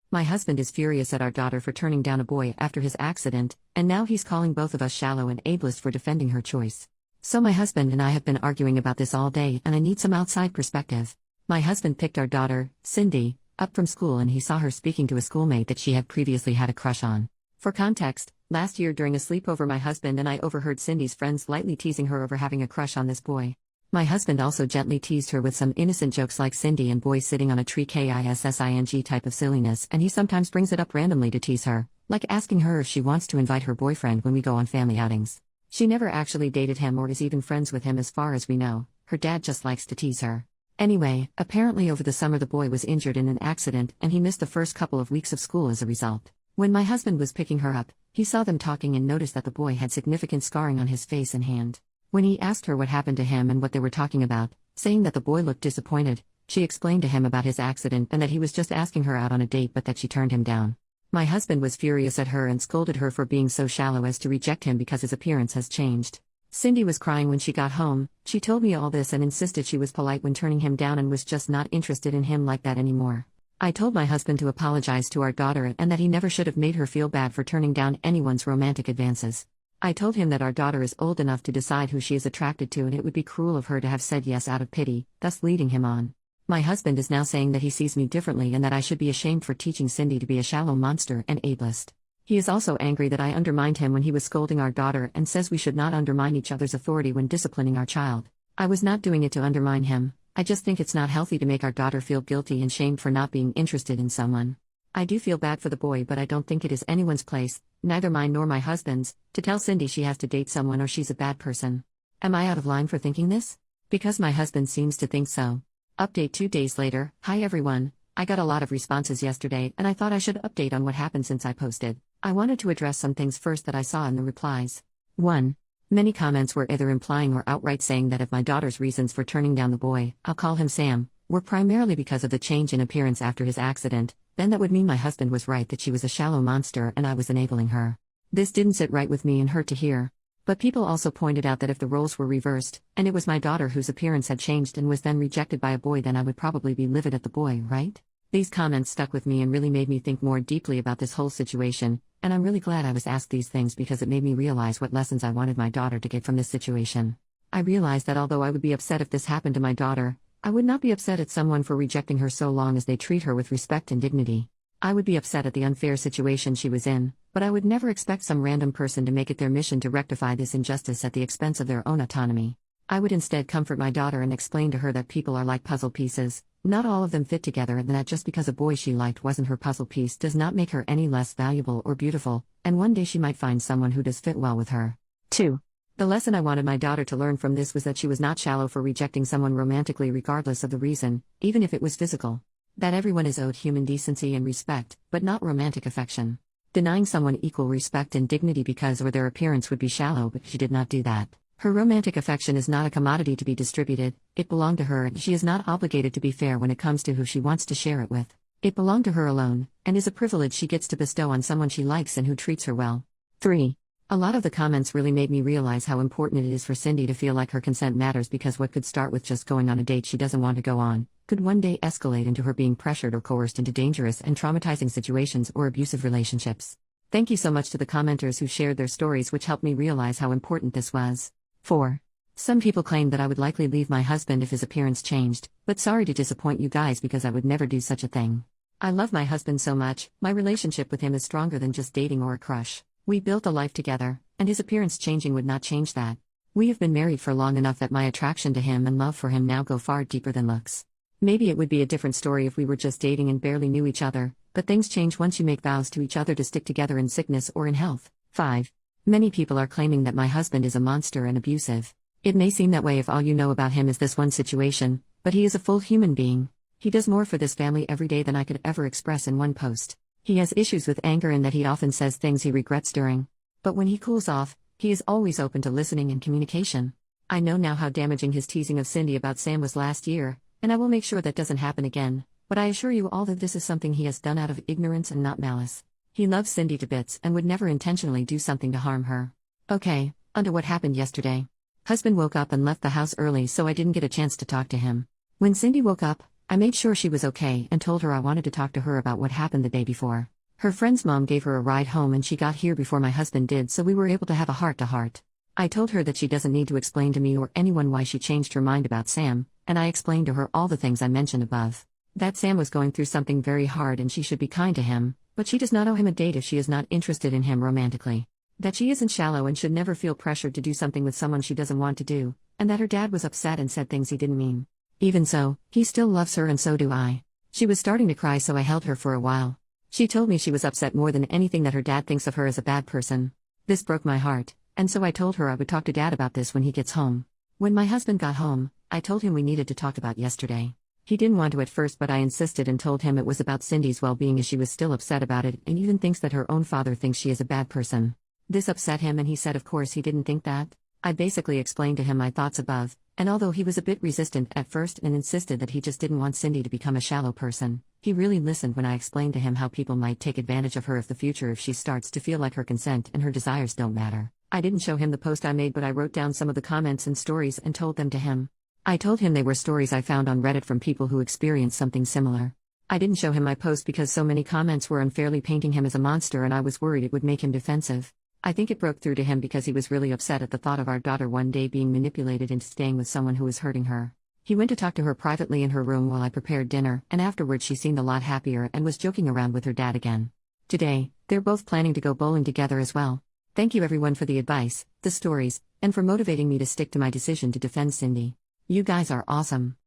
My husband is furious at our daughter for turning down a boy after his accident, and now he's calling both of us shallow and ableist for defending her choice. So my husband and I have been arguing about this all day, and I need some outside perspective. My husband picked our daughter, Cindy, up from school, and he saw her speaking to a schoolmate that she had previously had a crush on. For context, last year during a sleepover, my husband and I overheard Cindy's friends lightly teasing her over having a crush on this boy. My husband also gently teased her with some innocent jokes like Cindy and boys sitting on a tree kissing type of silliness, and he sometimes brings it up randomly to tease her, like asking her if she wants to invite her boyfriend when we go on family outings. She never actually dated him or is even friends with him as far as we know. Her dad just likes to tease her. Anyway, apparently over the summer the boy was injured in an accident and he missed the first couple of weeks of school as a result. When my husband was picking her up, he saw them talking and noticed that the boy had significant scarring on his face and hand. When he asked her what happened to him and what they were talking about, saying that the boy looked disappointed, she explained to him about his accident and that he was just asking her out on a date but that she turned him down. My husband was furious at her and scolded her for being so shallow as to reject him because his appearance has changed. Cindy was crying when she got home. She told me all this and insisted she was polite when turning him down and was just not interested in him like that anymore. I told my husband to apologize to our daughter and that he never should have made her feel bad for turning down anyone's romantic advances. I told him that our daughter is old enough to decide who she is attracted to and it would be cruel of her to have said yes out of pity, thus leading him on. My husband is now saying that he sees me differently and that I should be ashamed for teaching Cindy to be a shallow monster and ableist. He is also angry that I undermined him when he was scolding our daughter and says we should not undermine each other's authority when disciplining our child. I was not doing it to undermine him. I just think it's not healthy to make our daughter feel guilty and shamed for not being interested in someone. I do feel bad for the boy, but I don't think it is anyone's place, neither mine nor my husband's, to tell Cindy she has to date someone or she's a bad person. Am I out of line for thinking this? Because my husband seems to think so. Update 2 days later. Hi everyone. I got a lot of responses yesterday and I thought I should update on what happened since I posted. I wanted to address some things first that I saw in the replies. 1. Many comments were either implying or outright saying that if my daughter's reasons for turning down the boy, I'll call him Sam, were primarily because of the change in appearance after his accident, then that would mean my husband was right that she was a shallow monster and I was enabling her. This didn't sit right with me and hurt to hear. But people also pointed out that if the roles were reversed, and it was my daughter whose appearance had changed and was then rejected by a boy, then I would probably be livid at the boy, right? These comments stuck with me and really made me think more deeply about this whole situation, and I'm really glad I was asked these things because it made me realize what lessons I wanted my daughter to get from this situation. I realized that although I would be upset if this happened to my daughter, I would not be upset at someone for rejecting her so long as they treat her with respect and dignity. I would be upset at the unfair situation she was in, but I would never expect some random person to make it their mission to rectify this injustice at the expense of their own autonomy. I would instead comfort my daughter and explain to her that people are like puzzle pieces, not all of them fit together, and that just because a boy she liked wasn't her puzzle piece does not make her any less valuable or beautiful, and one day she might find someone who does fit well with her. 2. The lesson I wanted my daughter to learn from this was that she was not shallow for rejecting someone romantically regardless of the reason, even if it was physical. That everyone is owed human decency and respect, but not romantic affection. Denying someone equal respect and dignity because of their appearance would be shallow, but she did not do that. Her romantic affection is not a commodity to be distributed, it belonged to her and she is not obligated to be fair when it comes to who she wants to share it with. It belonged to her alone, and is a privilege she gets to bestow on someone she likes and who treats her well. 3. A lot of the comments really made me realize how important it is for Cindy to feel like her consent matters, because what could start with just going on a date she doesn't want to go on, could one day escalate into her being pressured or coerced into dangerous and traumatizing situations or abusive relationships. Thank you so much to the commenters who shared their stories, which helped me realize how important this was. 4. Some people claimed that I would likely leave my husband if his appearance changed, but sorry to disappoint you guys because I would never do such a thing. I love my husband so much, my relationship with him is stronger than just dating or a crush. We built a life together, and his appearance changing would not change that. We have been married for long enough that my attraction to him and love for him now go far deeper than looks. Maybe it would be a different story if we were just dating and barely knew each other, but things change once you make vows to each other to stick together in sickness or in health. 5. Many people are claiming that my husband is a monster and abusive. It may seem that way if all you know about him is this one situation, but he is a full human being. He does more for this family every day than I could ever express in one post. He has issues with anger and that he often says things he regrets during. But when he cools off, he is always open to listening and communication. I know now how damaging his teasing of Cindy about Sam was last year, and I will make sure that doesn't happen again, but I assure you all that this is something he has done out of ignorance and not malice. He loves Cindy to bits and would never intentionally do something to harm her. Okay, onto what happened yesterday. Husband woke up and left the house early, so I didn't get a chance to talk to him. When Cindy woke up, I made sure she was okay and told her I wanted to talk to her about what happened the day before. Her friend's mom gave her a ride home and she got here before my husband did, so we were able to have a heart-to-heart. I told her that she doesn't need to explain to me or anyone why she changed her mind about Sam, and I explained to her all the things I mentioned above. That Sam was going through something very hard and she should be kind to him, but she does not owe him a date if she is not interested in him romantically. That she isn't shallow and should never feel pressured to do something with someone she doesn't want to do, and that her dad was upset and said things he didn't mean. Even so, he still loves her and so do I. She was starting to cry, so I held her for a while. She told me she was upset more than anything that her dad thinks of her as a bad person. This broke my heart, and so I told her I would talk to Dad about this when he gets home. When my husband got home, I told him we needed to talk about yesterday. He didn't want to at first, but I insisted and told him it was about Cindy's well-being, as she was still upset about it and even thinks that her own father thinks she is a bad person. This upset him and he said of course he didn't think that. I basically explained to him my thoughts above, and although he was a bit resistant at first and insisted that he just didn't want Cindy to become a shallow person, he really listened when I explained to him how people might take advantage of her if she starts to feel like her consent and her desires don't matter. I didn't show him the post I made, but I wrote down some of the comments and stories and told them to him. I told him they were stories I found on Reddit from people who experienced something similar. I didn't show him my post because so many comments were unfairly painting him as a monster and I was worried it would make him defensive. I think it broke through to him because he was really upset at the thought of our daughter one day being manipulated into staying with someone who was hurting her. He went to talk to her privately in her room while I prepared dinner, and afterwards she seemed a lot happier and was joking around with her dad again. Today, they're both planning to go bowling together as well. Thank you everyone for the advice, the stories, and for motivating me to stick to my decision to defend Cindy. You guys are awesome.